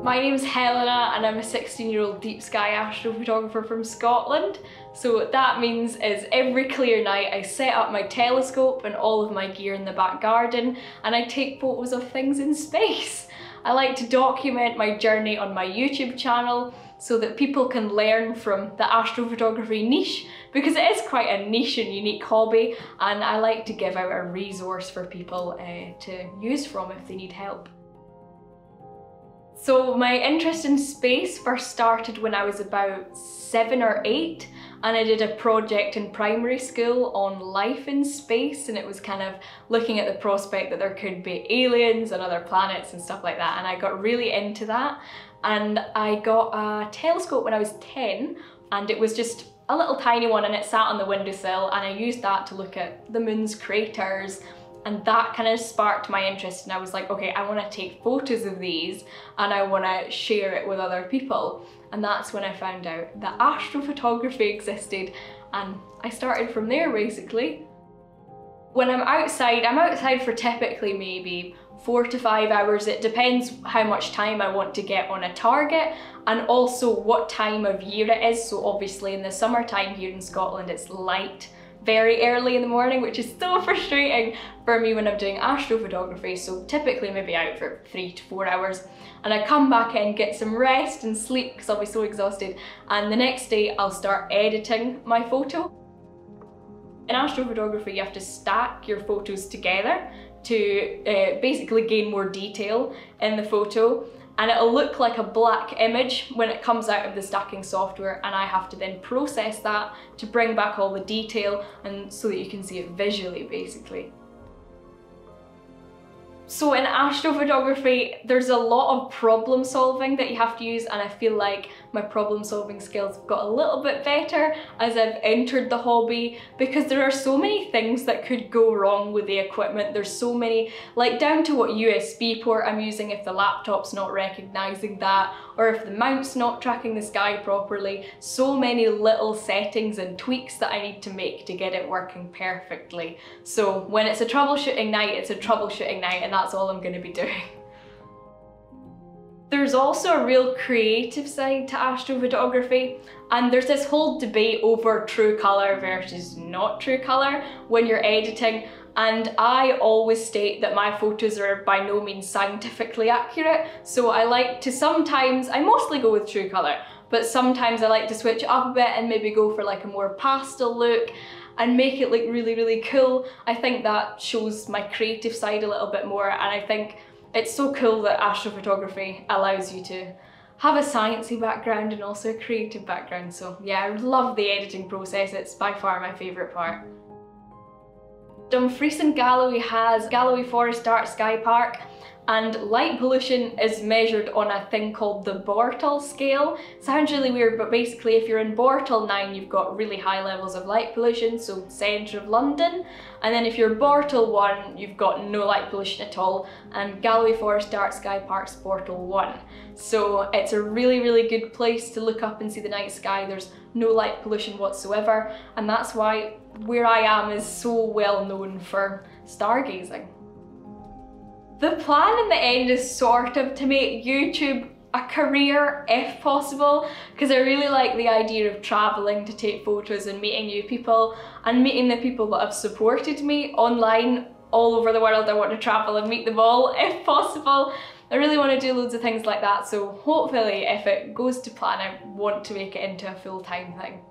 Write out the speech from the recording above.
My name's Helena and I'm a 16-year-old deep sky astrophotographer from Scotland. So what that means is every clear night I set up my telescope and all of my gear in the back garden and I take photos of things in space. I like to document my journey on my YouTube channel so that people can learn from the astrophotography niche, because it is quite a niche and unique hobby, and I like to give out a resource for people to use from if they need help. So my interest in space first started when I was about 7 or 8, and I did a project in primary school on life in space, and it was kind of looking at the prospect that there could be aliens and other planets and stuff like that, and I got really into that. And I got a telescope when I was 10, and it was just a little tiny one and it sat on the windowsill, and I used that to look at the moon's craters. And that kind of sparked my interest, and I was like, okay, I want to take photos of these and I want to share it with other people. And that's when I found out that astrophotography existed, and I started from there basically. When I'm outside for typically maybe 4 to 5 hours. It depends how much time I want to get on a target and also what time of year it is. So obviously in the summertime here in Scotland it's light very early in the morning, which is so frustrating for me when I'm doing astrophotography. So typically maybe out for 3 to 4 hours, and I come back in, get some rest and sleep because I'll be so exhausted, and the next day I'll start editing my photo. In astrophotography you have to stack your photos together to basically gain more detail in the photo, and it'll look like a black image when it comes out of the stacking software, and I have to then process that to bring back all the detail and so that you can see it visually basically. So in astrophotography, there's a lot of problem solving that you have to use, and I feel like my problem solving skills have got a little bit better as I've entered the hobby, because there are so many things that could go wrong with the equipment. There's so many, like down to what USB port I'm using if the laptop's not recognizing that, or if the mount's not tracking the sky properly. So many little settings and tweaks that I need to make to get it working perfectly. So when it's a troubleshooting night, it's a troubleshooting night, and that's all I'm going to be doing. There's also a real creative side to astrophotography, and there's this whole debate over true colour versus not true colour when you're editing, and I always state that my photos are by no means scientifically accurate, so I like to sometimes, I mostly go with true colour, but sometimes I like to switch it up a bit and maybe go for like a more pastel look and make it look really, really cool. I think that shows my creative side a little bit more, and I think it's so cool that astrophotography allows you to have a sciencey background and also a creative background. So yeah, I love the editing process. It's by far my favourite part. Dumfries and Galloway has Galloway Forest Dark Sky Park, and light pollution is measured on a thing called the Bortle scale. Sounds really weird, but basically if you're in Bortle 9 you've got really high levels of light pollution, so centre of London, and then if you're Bortle 1 you've got no light pollution at all, and Galloway Forest Dark Sky Park's Bortle 1. So it's a really, really good place to look up and see the night sky. There's no light pollution whatsoever, and that's why where I am is so well known for stargazing. The plan in the end is sort of to make YouTube a career if possible, because I really like the idea of travelling to take photos and meeting new people and meeting the people that have supported me online all over the world. I want to travel and meet them all if possible. I really want to do loads of things like that, so hopefully if it goes to plan I want to make it into a full-time thing.